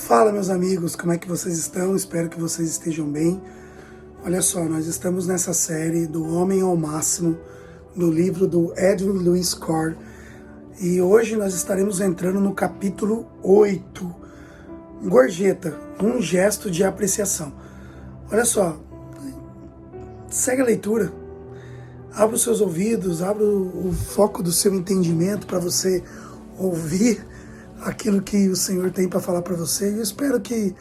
Fala, meus amigos, como é que vocês estão? Espero que vocês estejam bem. Olha só, nós estamos nessa série do Homem ao Máximo, do livro do Edwin Lewis Carr, e hoje nós estaremos entrando no capítulo 8, Gorjeta, um gesto de apreciação. Olha só, segue a leitura, abra os seus ouvidos, abra o foco do seu entendimento para você ouvir aquilo que o Senhor tem para falar para você. Eu espero que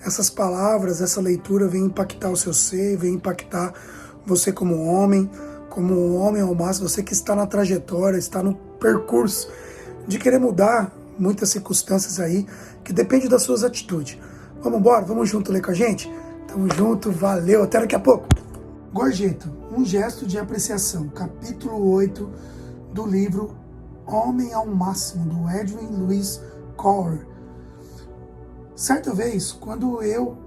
essas palavras, essa leitura venha impactar o seu ser, venha impactar você como homem ao máximo, você que está na trajetória, está no percurso de querer mudar muitas circunstâncias aí, que depende das suas atitudes. Vamos embora? Vamos junto ler com a gente? Tamo junto, valeu, até daqui a pouco. Gorjeta, um gesto de apreciação, capítulo 8 do livro Homem ao Máximo, do Edwin Lewis Carr. Certa vez, quando eu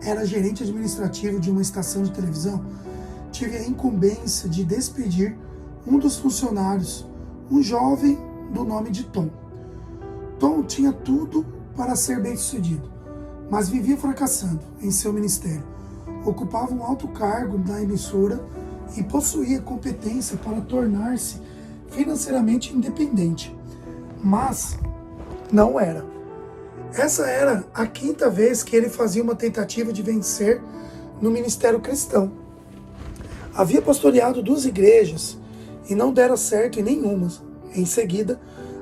era gerente administrativo de uma estação de televisão, tive a incumbência de despedir um dos funcionários, um jovem do nome de Tom. Tom tinha tudo para ser bem-sucedido, mas vivia fracassando em seu ministério. Ocupava um alto cargo na emissora e possuía competência para tornar-se financeiramente independente, mas não era. Essa era a 5ª vez que ele fazia uma tentativa de vencer no ministério cristão. Havia pastoreado 2 igrejas e não dera certo em nenhuma. Em seguida,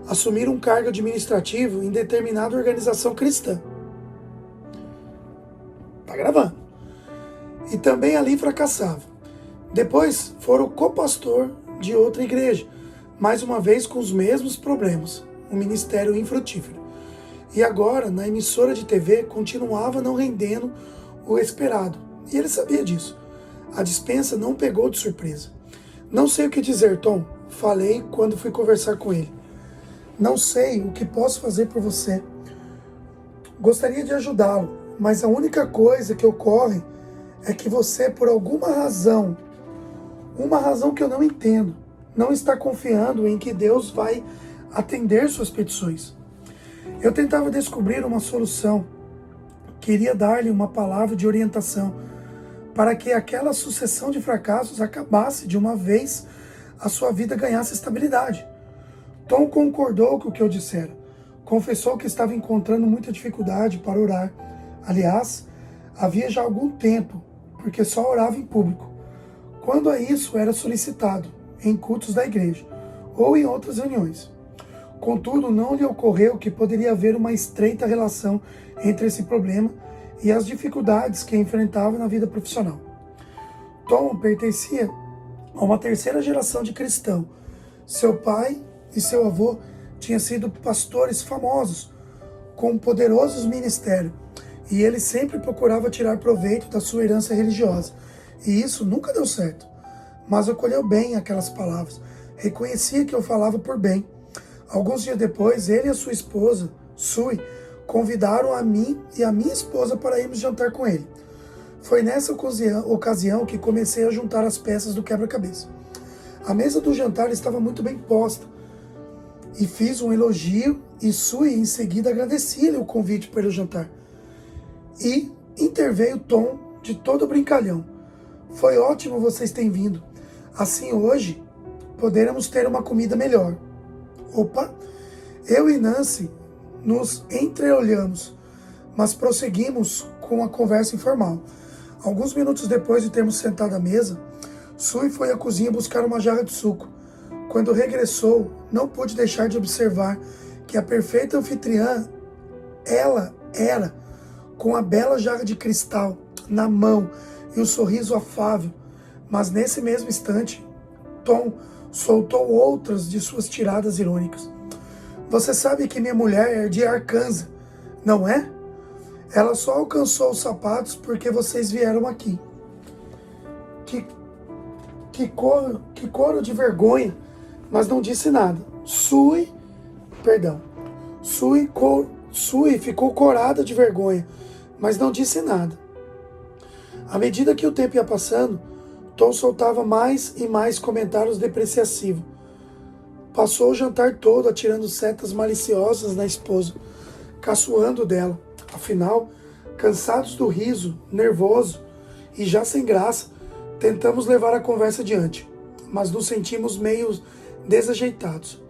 assumiram um cargo administrativo em determinada organização cristã. Tá gravando. E também ali fracassava. Depois foram copastor de outra igreja, mais uma vez com os mesmos problemas, um ministério infrutífero. E agora, na emissora de TV, continuava não rendendo o esperado. E ele sabia disso. A dispensa não pegou de surpresa. Não sei o que dizer, Tom, falei quando fui conversar com ele. Não sei o que posso fazer por você. Gostaria de ajudá-lo, mas a única coisa que ocorre é que você, por alguma razão, uma razão que eu não entendo, não está confiando em que Deus vai atender suas petições. Eu tentava descobrir uma solução. Queria dar-lhe uma palavra de orientação para que aquela sucessão de fracassos acabasse de uma vez, a sua vida ganhasse estabilidade. Tom concordou com o que eu dissera. Confessou que estava encontrando muita dificuldade para orar. Aliás, havia já algum tempo, porque só orava em público. Quando a isso era solicitado, em cultos da igreja, ou em outras reuniões. Contudo, não lhe ocorreu que poderia haver uma estreita relação entre esse problema e as dificuldades que enfrentava na vida profissional. Tom pertencia a uma 3ª geração de cristão. Seu pai e seu avô tinham sido pastores famosos, com poderosos ministérios, e ele sempre procurava tirar proveito da sua herança religiosa, e isso nunca deu certo. Mas acolheu bem aquelas palavras, reconhecia que eu falava por bem. Alguns dias depois, ele e a sua esposa, Sue, convidaram a mim e a minha esposa para irmos jantar com ele. Foi nessa ocasião que comecei a juntar as peças do quebra-cabeça. A mesa do jantar estava muito bem posta, e fiz um elogio, e Sue em seguida agradecia-lhe o convite para o jantar. E interveio Tom de todo brincalhão. Foi ótimo vocês terem vindo. Assim hoje poderemos ter uma comida melhor. Opa! Eu e Nancy nos entreolhamos, mas prosseguimos com a conversa informal. Alguns minutos depois de termos sentado à mesa, Sue foi à cozinha buscar uma jarra de suco. Quando regressou, não pude deixar de observar que a perfeita anfitriã, ela era, com a bela jarra de cristal na mão e o sorriso afável. Mas nesse mesmo instante, Tom soltou outras de suas tiradas irônicas. Você sabe que minha mulher é de Arkansas, não é? Ela só alcançou os sapatos porque vocês vieram aqui. Que coro de vergonha, mas não disse nada. Sue ficou corada de vergonha, mas não disse nada. À medida que o tempo ia passando, Tom soltava mais e mais comentários depreciativos. Passou o jantar todo atirando setas maliciosas na esposa. caçoando dela. Afinal, cansados do riso, nervoso e já sem graça, tentamos levar a conversa adiante, mas nos sentimos meio desajeitados.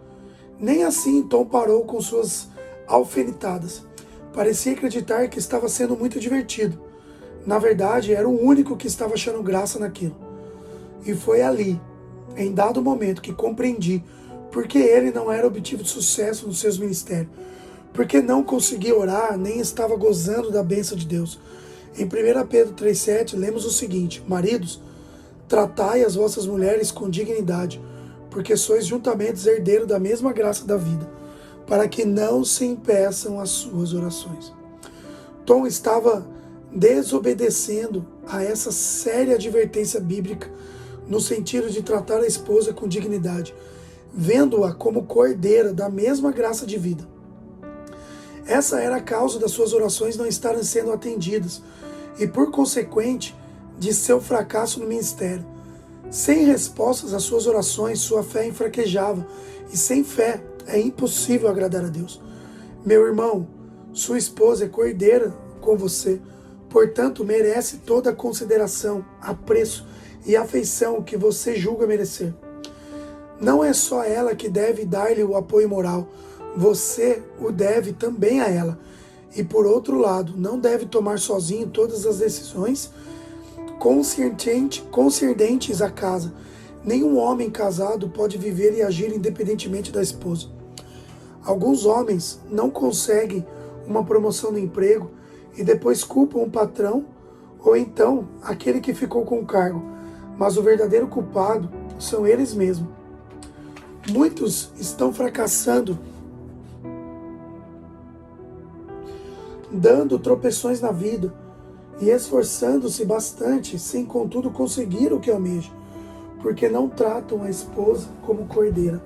Nem assim Tom parou com suas alfinetadas. Parecia acreditar que estava sendo muito divertido. Na verdade, era o único que estava achando graça naquilo. E foi ali, em dado momento, que compreendi por que ele não era obtido de sucesso nos seus ministérios. Porque não conseguia orar, nem estava gozando da bênção de Deus. Em 1 Pedro 3,7, lemos o seguinte: Maridos, tratai as vossas mulheres com dignidade, porque sois juntamente herdeiros da mesma graça da vida, para que não se impeçam as suas orações. Tom estava desobedecendo a essa séria advertência bíblica, no sentido de tratar a esposa com dignidade, vendo-a como coerdeira da mesma graça de vida. Essa era a causa das suas orações não estarem sendo atendidas e, por consequente, de seu fracasso no ministério. Sem respostas às suas orações, sua fé enfraquejava, e sem fé é impossível agradar a Deus. Meu irmão, sua esposa é coerdeira com você, portanto merece toda a consideração, apreço e afeição que você julga merecer. Não é só ela que deve dar-lhe o apoio moral, você o deve também a ela. E por outro lado, não deve tomar sozinho todas as decisões concernentes à casa. Nenhum homem casado pode viver e agir independentemente da esposa. Alguns homens não conseguem uma promoção no emprego e depois culpam o patrão ou então aquele que ficou com o cargo, mas o verdadeiro culpado são eles mesmos. Muitos estão fracassando, dando tropeções na vida e esforçando-se bastante, sem contudo conseguir o que almejam, porque não tratam a esposa como cordeira.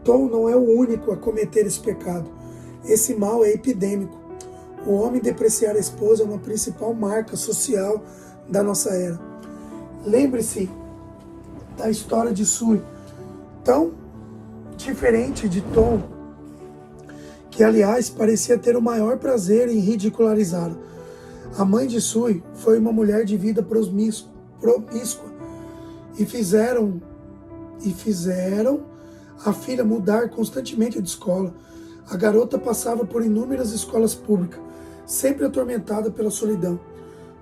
Tom não é o único a cometer esse pecado. Esse mal é epidêmico. O homem depreciar a esposa é uma principal marca social da nossa era. Lembre-se da história de Sue, tão diferente de Tom, que aliás parecia ter o maior prazer em ridicularizá-lo. A mãe de Sue foi uma mulher de vida promíscua e fizeram a filha mudar constantemente de escola. A garota passava por inúmeras escolas públicas, sempre atormentada pela solidão.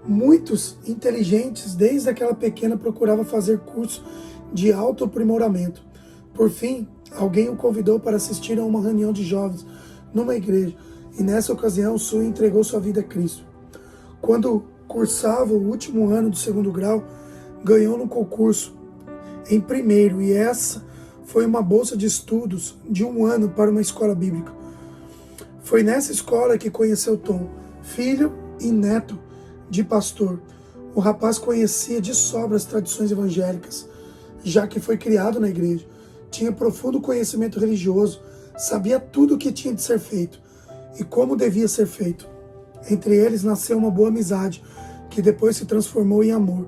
Muitos inteligentes, desde aquela pequena, procuravam fazer curso de autoaprimoramento. Por fim, alguém o convidou para assistir a uma reunião de jovens numa igreja, e nessa ocasião Sue entregou sua vida a Cristo. Quando cursava o último ano do segundo grau, ganhou no concurso em primeiro, e essa foi uma bolsa de estudos de 1 ano para uma escola bíblica. Foi nessa escola que conheceu Tom, filho e neto de pastor. O rapaz conhecia de sobra as tradições evangélicas, já que foi criado na igreja. Tinha profundo conhecimento religioso, sabia tudo o que tinha de ser feito e como devia ser feito. Entre eles nasceu uma boa amizade, que depois se transformou em amor,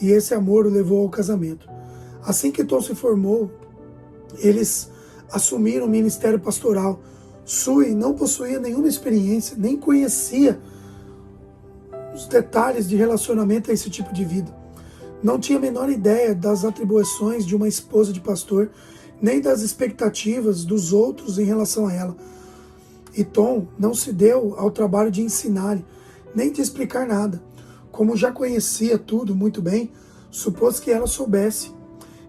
e esse amor o levou ao casamento. Assim que Tom se formou, eles assumiram o ministério pastoral. Sue não possuía nenhuma experiência, nem conhecia os detalhes de relacionamento a esse tipo de vida. Não tinha a menor ideia das atribuições de uma esposa de pastor, nem das expectativas dos outros em relação a ela. E Tom não se deu ao trabalho de ensinar, nem de explicar nada. Como já conhecia tudo muito bem, supôs que ela soubesse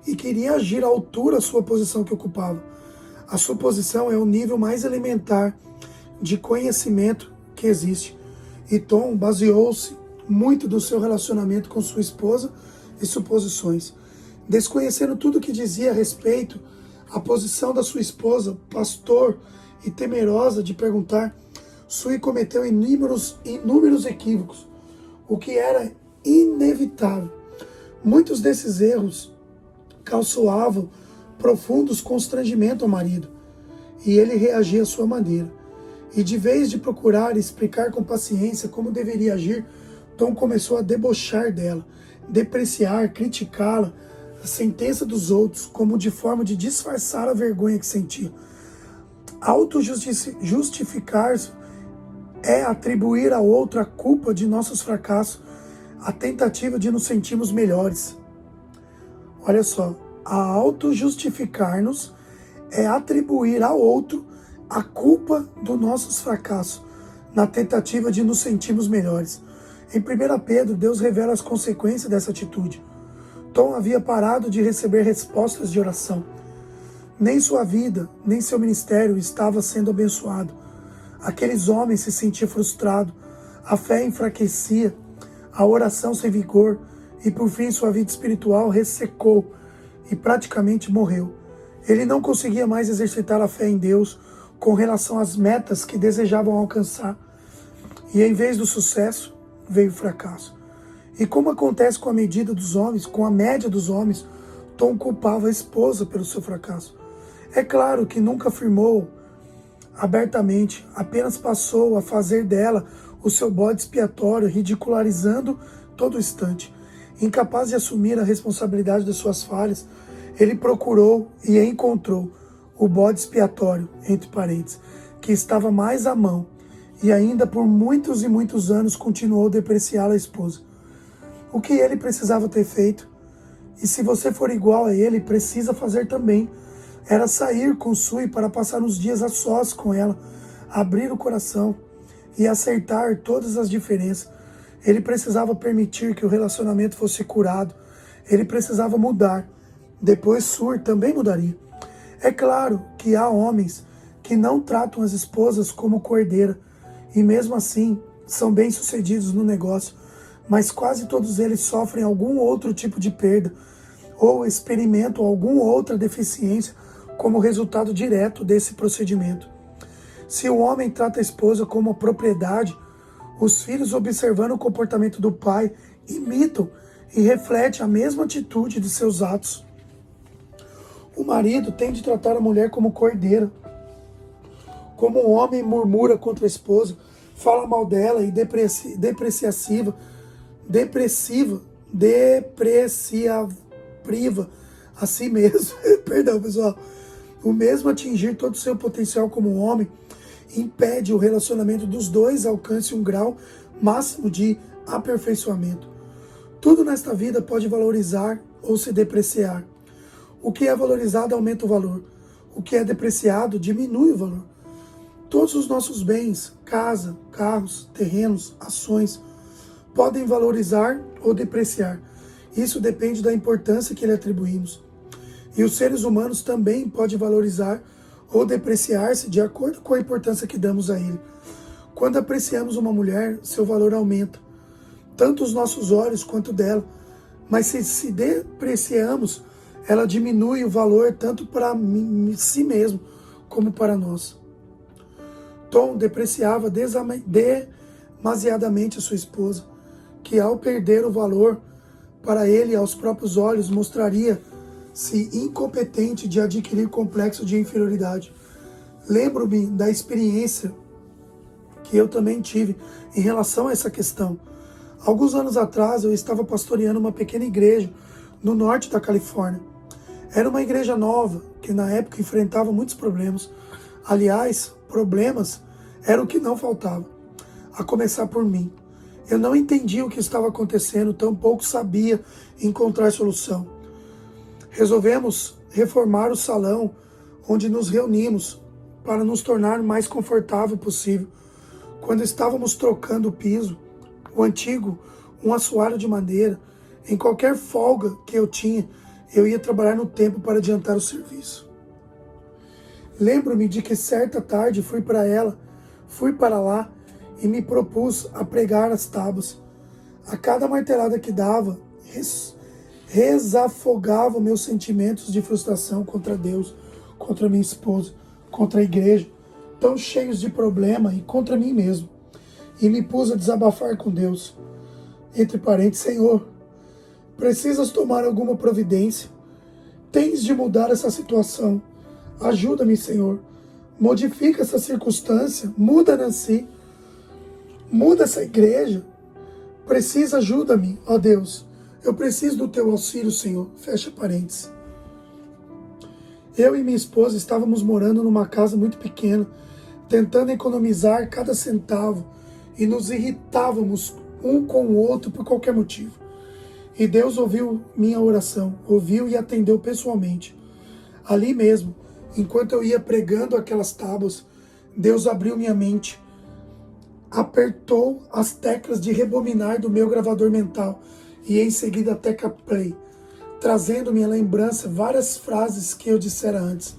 e queria agir à altura da sua posição que ocupava. A suposição é o nível mais elementar de conhecimento que existe. E Tom baseou-se muito do seu relacionamento com sua esposa e suposições. Desconhecendo tudo o que dizia a respeito à posição da sua esposa, pastor, e temerosa de perguntar, Sue cometeu inúmeros equívocos, o que era inevitável. Muitos desses erros causavam profundos constrangimentos ao marido, e ele reagia à sua maneira. E de vez de procurar explicar com paciência como deveria agir, Tom começou a debochar dela, depreciar, criticá-la, a sentença dos outros, como de forma de disfarçar a vergonha que sentia. Auto-justificar-se é atribuir a outro a culpa de nossos fracassos, a tentativa de nos sentirmos melhores. Olha só, a auto-justificar-nos é atribuir ao outro a culpa dos nossos fracassos, na tentativa de nos sentirmos melhores. Em 1 Pedro, Deus revela as consequências dessa atitude. Tom havia parado de receber respostas de oração. Nem sua vida, nem seu ministério estava sendo abençoado. Aqueles homens se sentiam frustrados, a fé enfraquecia, a oração sem vigor e por fim sua vida espiritual ressecou e praticamente morreu. Ele não conseguia mais exercitar a fé em Deus com relação às metas que desejavam alcançar. E em vez do sucesso, veio o fracasso. E como acontece com a medida dos homens, com a média dos homens, Tom culpava a esposa pelo seu fracasso. É claro que nunca afirmou abertamente, apenas passou a fazer dela o seu bode expiatório, ridicularizando todo instante. Incapaz de assumir a responsabilidade das suas falhas, ele procurou e encontrou o bode expiatório, entre parênteses, que estava mais à mão, e ainda por muitos e muitos anos continuou a depreciar a esposa. O que ele precisava ter feito, e se você for igual a ele, precisa fazer também, era sair com Sui para passar uns dias a sós com ela, abrir o coração e acertar todas as diferenças. Ele precisava permitir que o relacionamento fosse curado. Ele precisava mudar. Depois Sui também mudaria. É claro que há homens que não tratam as esposas como cordeira e mesmo assim são bem-sucedidos no negócio, mas quase todos eles sofrem algum outro tipo de perda ou experimentam alguma outra deficiência como resultado direto desse procedimento. Se o homem trata a esposa como uma propriedade, os filhos, observando o comportamento do pai, imitam e refletem a mesma atitude de seus atos. O marido tem de tratar a mulher como cordeira. Como o homem murmura contra a esposa, fala mal dela e priva a si mesmo. Perdão, pessoal. O mesmo atingir todo o seu potencial como homem impede o relacionamento dos dois alcance um grau máximo de aperfeiçoamento. Tudo nesta vida pode valorizar ou se depreciar. O que é valorizado aumenta o valor. O que é depreciado diminui o valor. Todos os nossos bens, casa, carros, terrenos, ações, podem valorizar ou depreciar. Isso depende da importância que lhe atribuímos. E os seres humanos também podem valorizar ou depreciar-se de acordo com a importância que damos a ele. Quando apreciamos uma mulher, seu valor aumenta, tanto os nossos olhos quanto dela. Mas se depreciamos, ela diminui o valor tanto para si mesmo como para nós. Tom depreciava demasiadamente a sua esposa, que ao perder o valor para ele aos próprios olhos, mostraria-se incompetente de adquirir complexo de inferioridade. Lembro-me da experiência que eu também tive em relação a essa questão. Alguns anos atrás, eu estava pastoreando uma pequena igreja no norte da Califórnia. Era uma igreja nova, que na época enfrentava muitos problemas. Aliás, problemas era o que não faltava, a começar por mim. Eu não entendia o que estava acontecendo, tampouco sabia encontrar solução. Resolvemos reformar o salão onde nos reunimos para nos tornar o mais confortável possível. Quando estávamos trocando o piso, o antigo, um assoalho de madeira, em qualquer folga que eu tinha, eu ia trabalhar no templo para adiantar o serviço. Lembro-me de que certa tarde fui para lá e me propus a pregar as tábuas. A cada martelada que dava, resafogava meus sentimentos de frustração contra Deus, contra minha esposa, contra a igreja, tão cheios de problema, e contra mim mesmo. E me pus a desabafar com Deus. Entre parênteses, Senhor, precisas tomar alguma providência. Tens de mudar essa situação. Ajuda-me, Senhor. Modifica essa circunstância. Muda Nancy. Muda essa igreja. Ajuda-me, ó Deus. Eu preciso do teu auxílio, Senhor. Fecha parênteses. Eu e minha esposa estávamos morando numa casa muito pequena, tentando economizar cada centavo e nos irritávamos um com o outro por qualquer motivo. E Deus ouviu minha oração, ouviu e atendeu pessoalmente. Ali mesmo, enquanto eu ia pregando aquelas tábuas, Deus abriu minha mente, apertou as teclas de rebobinar do meu gravador mental e em seguida a tecla play, trazendo-me à lembrança várias frases que eu dissera antes.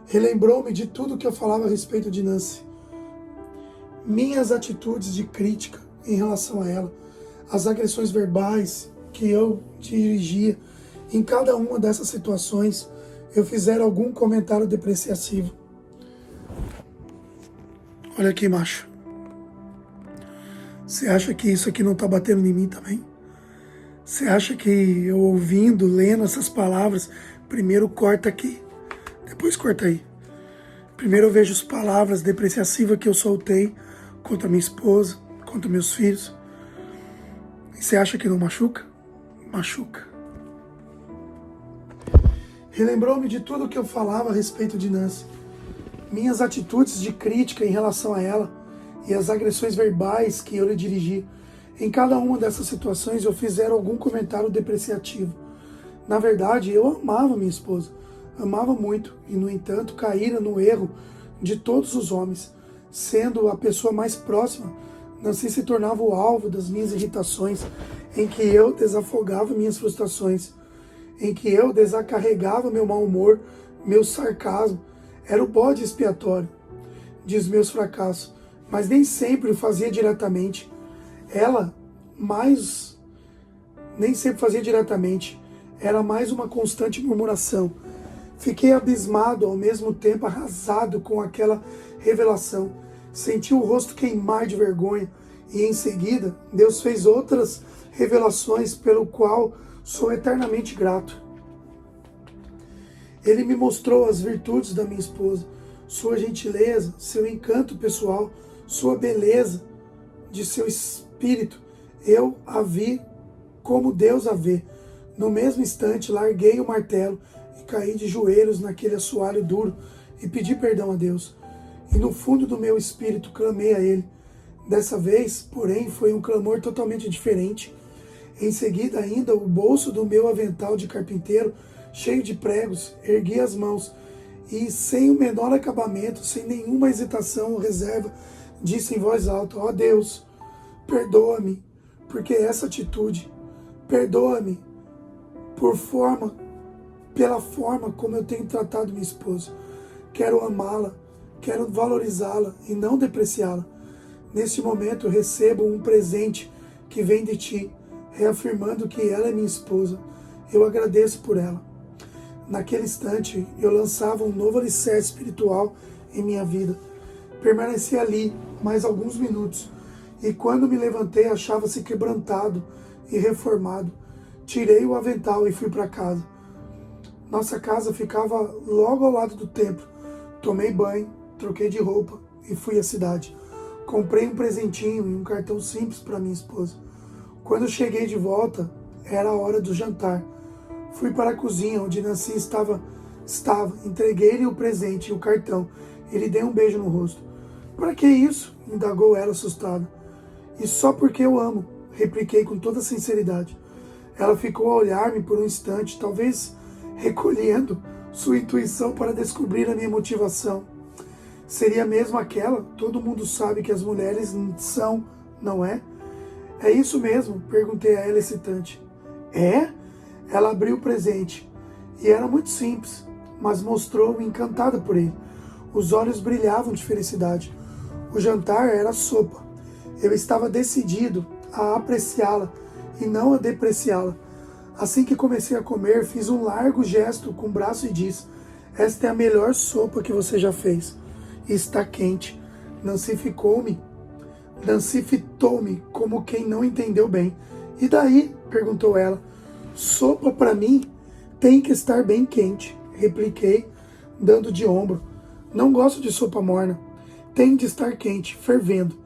Relembrou-me de tudo que eu falava a respeito de Nancy. Minhas atitudes de crítica em relação a ela, as agressões verbais que eu dirigia. Em cada uma dessas situações, eu fizera algum comentário depreciativo. Olha aqui, macho. Você acha que isso aqui não está batendo em mim também? Você acha que eu ouvindo, lendo essas palavras, primeiro corta aqui, depois corta aí. Primeiro eu vejo as palavras depreciativas que eu soltei contra minha esposa, contra meus filhos. E você acha que não machuca? Machuca. Relembrou-me de tudo que eu falava a respeito de Nancy. Minhas atitudes de crítica em relação a ela e as agressões verbais que eu lhe dirigi. Em cada uma dessas situações eu fizera algum comentário depreciativo. Na verdade, eu amava minha esposa. Amava muito e, no entanto, caíra no erro de todos os homens. Sendo a pessoa mais próxima, Nancy se tornava o alvo das minhas irritações, em que eu desafogava minhas frustrações, em que eu desacarregava meu mau humor, meu sarcasmo. Era o bode expiatório dos meus fracassos, mas nem sempre o fazia diretamente. Nem sempre fazia diretamente. Era mais uma constante murmuração. Fiquei abismado, ao mesmo tempo arrasado com aquela revelação. Senti o rosto queimar de vergonha e em seguida Deus fez outras revelações pelo qual sou eternamente grato. Ele me mostrou as virtudes da minha esposa, sua gentileza, seu encanto pessoal, sua beleza de seu espírito. Eu a vi como Deus a vê. No mesmo instante, larguei o martelo e caí de joelhos naquele assoalho duro e pedi perdão a Deus. E no fundo do meu espírito clamei a Ele. Dessa vez, porém, foi um clamor totalmente diferente. Em seguida, ainda, o bolso do meu avental de carpinteiro, cheio de pregos, ergui as mãos e, sem o menor acabamento, sem nenhuma hesitação ou reserva, disse em voz alta: ó Deus, perdoa-me, porque essa atitude, perdoa-me pela forma como eu tenho tratado minha esposa. Quero amá-la, quero valorizá-la e não depreciá-la. Neste momento, eu recebo um presente que vem de ti, reafirmando que ela é minha esposa. Eu agradeço por ela. Naquele instante, eu lançava um novo alicerce espiritual em minha vida. Permaneci ali mais alguns minutos, e quando me levantei, achava-se quebrantado e reformado. Tirei o avental e fui para casa. Nossa casa ficava logo ao lado do templo. Tomei banho, troquei de roupa e fui à cidade. Comprei um presentinho e um cartão simples para minha esposa. Quando cheguei de volta, era a hora do jantar. Fui para a cozinha, onde Nancy estava. Entreguei-lhe o presente e o cartão e lhe dei um beijo no rosto. Para que isso? Indagou ela assustada. E só porque eu amo, repliquei com toda sinceridade. Ela ficou a olhar-me por um instante, talvez recolhendo sua intuição para descobrir a minha motivação. Seria mesmo aquela? Todo mundo sabe que as mulheres são, não é? É isso mesmo? Perguntei a ela excitante. É? Ela abriu o presente. E era muito simples, mas mostrou-me encantada por ele. Os olhos brilhavam de felicidade. O jantar era sopa. Eu estava decidido a apreciá-la e não a depreciá-la. Assim que comecei a comer, fiz um largo gesto com o braço e disse: esta é a melhor sopa que você já fez. E está quente. Nancy fitou-me como quem não entendeu bem. E daí? Perguntou ela. Sopa para mim tem que estar bem quente, repliquei, dando de ombro. Não gosto de sopa morna. Tem de estar quente, fervendo.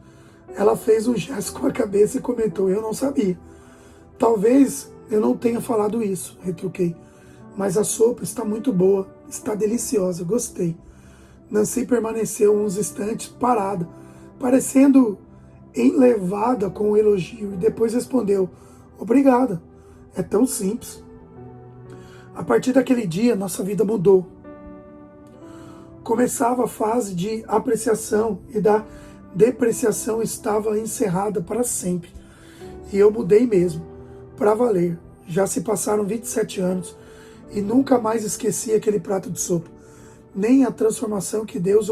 Ela fez um gesto com a cabeça e comentou: eu não sabia. Talvez eu não tenha falado isso, retruquei. Mas a sopa está muito boa, está deliciosa, gostei. Nancy permaneceu uns instantes parada, parecendo enlevada com o elogio, e depois respondeu: obrigada, é tão simples. A partir daquele dia, nossa vida mudou. Começava a fase de apreciação e da depreciação estava encerrada para sempre. E eu mudei mesmo, para valer. Já se passaram 27 anos e nunca mais esqueci aquele prato de sopa, nem a transformação que Deus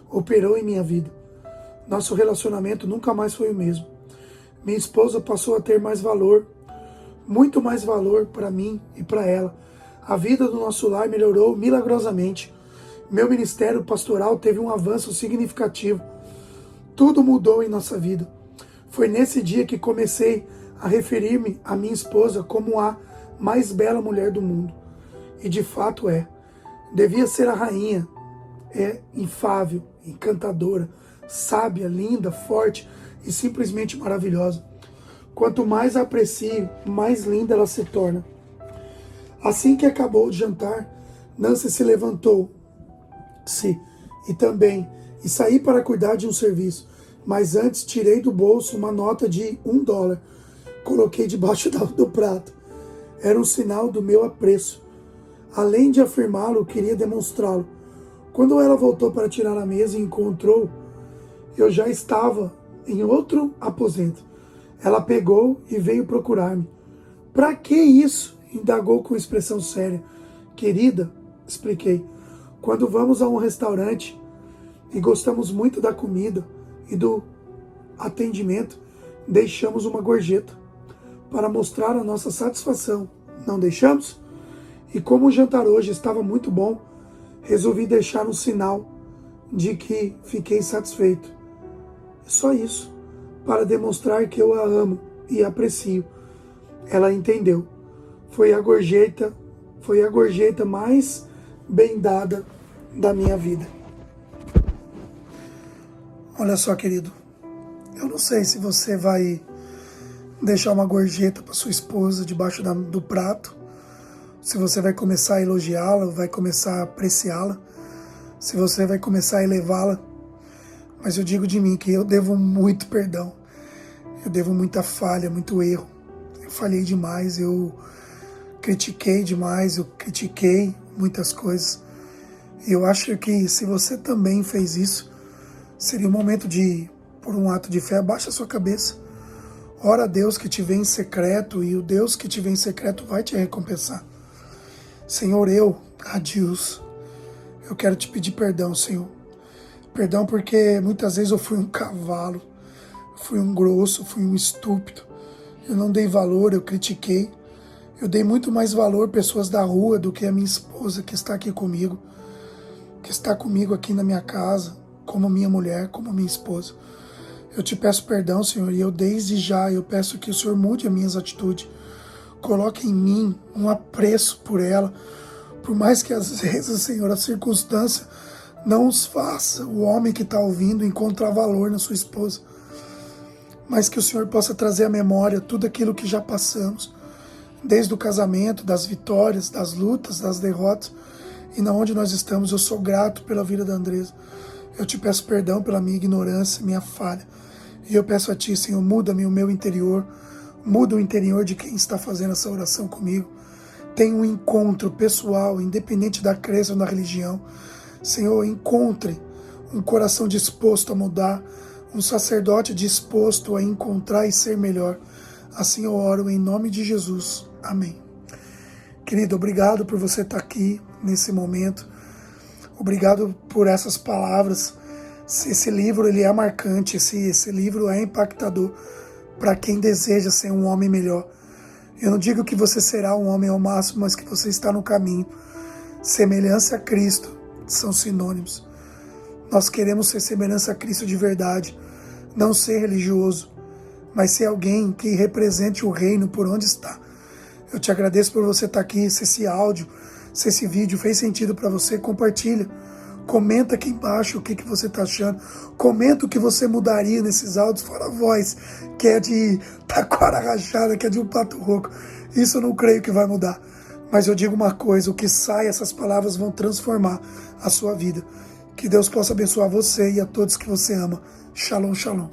operou em minha vida. Nosso relacionamento nunca mais foi o mesmo. Minha esposa passou a ter mais valor, muito mais valor para mim e para ela. A vida do nosso lar melhorou milagrosamente. Meu ministério pastoral teve um avanço significativo. Tudo mudou em nossa vida. Foi nesse dia que comecei a referir-me à minha esposa como a mais bela mulher do mundo. E de fato é. Devia ser a rainha. É infável, encantadora, sábia, linda, forte e simplesmente maravilhosa. Quanto mais a aprecio, mais linda ela se torna. Assim que acabou de jantar, Nancy se levantou, e saí para cuidar de um serviço. Mas antes tirei do bolso uma nota de $1. Coloquei debaixo do prato. Era um sinal do meu apreço. Além de afirmá-lo, queria demonstrá-lo. Quando ela voltou para tirar a mesa e encontrou, eu já estava em outro aposento. Ela pegou e veio procurar-me. Para que isso? Indagou com expressão séria. Querida, expliquei, quando vamos a um restaurante e gostamos muito da comida e do atendimento, deixamos uma gorjeta para mostrar a nossa satisfação. Não deixamos? E como o jantar hoje estava muito bom, resolvi deixar um sinal de que fiquei satisfeito. Só isso, para demonstrar que eu a amo e aprecio. Ela entendeu. Foi a gorjeta mais bem dada da minha vida. Olha só, querido, eu não sei se você vai deixar uma gorjeta para sua esposa debaixo do prato, se você vai começar a elogiá-la, vai começar a apreciá-la, se você vai começar a elevá-la. Mas eu digo de mim que eu devo muito perdão, eu devo muita falha, muito erro. Eu falhei demais, eu critiquei demais, eu critiquei muitas coisas. E eu acho que se você também fez isso, seria o momento de, por um ato de fé, abaixa a sua cabeça. Ora a Deus que te vê em secreto, e o Deus que te vê em secreto vai te recompensar. Senhor, eu quero te pedir perdão, Senhor. Perdão porque muitas vezes eu fui um cavalo, fui um grosso, fui um estúpido. Eu não dei valor, eu critiquei. Eu dei muito mais valor a pessoas da rua do que a minha esposa que está aqui comigo, que está comigo aqui na minha casa, como minha mulher, como minha esposa. Eu te peço perdão, Senhor, e eu desde já eu peço que o Senhor mude as minhas atitudes. Coloque em mim um apreço por ela, por mais que às vezes, Senhor, a circunstância não os faça, o homem que está ouvindo, encontrar valor na sua esposa, mas que o Senhor possa trazer à memória tudo aquilo que já passamos, desde o casamento, das vitórias, das lutas, das derrotas, e na onde nós estamos. Eu sou grato pela vida da Andresa. Eu te peço perdão pela minha ignorância, minha falha, e eu peço a Ti, Senhor, muda-me o meu interior, muda o interior de quem está fazendo essa oração comigo. Tenha um encontro pessoal, independente da crença ou da religião. Senhor, encontre um coração disposto a mudar, um sacerdote disposto a encontrar e ser melhor. Assim eu oro em nome de Jesus. Amém. Querido, obrigado por você estar aqui nesse momento. Obrigado por essas palavras. Esse livro ele é marcante, esse livro é impactador para quem deseja ser um homem melhor. Eu não digo que você será um homem ao máximo, mas que você está no caminho. Semelhança a Cristo são sinônimos. Nós queremos ser semelhança a Cristo de verdade, não ser religioso, mas ser alguém que represente o reino por onde está. Eu te agradeço por você estar aqui. Se esse áudio, se esse vídeo fez sentido para você, compartilha. Comenta aqui embaixo o que você está achando. Comenta o que você mudaria nesses áudios, fora a voz, que é de taquara rachada, que é de um pato rouco. Isso eu não creio que vai mudar. Mas eu digo uma coisa, o que sai, essas palavras vão transformar a sua vida. Que Deus possa abençoar você e a todos que você ama. Shalom, shalom.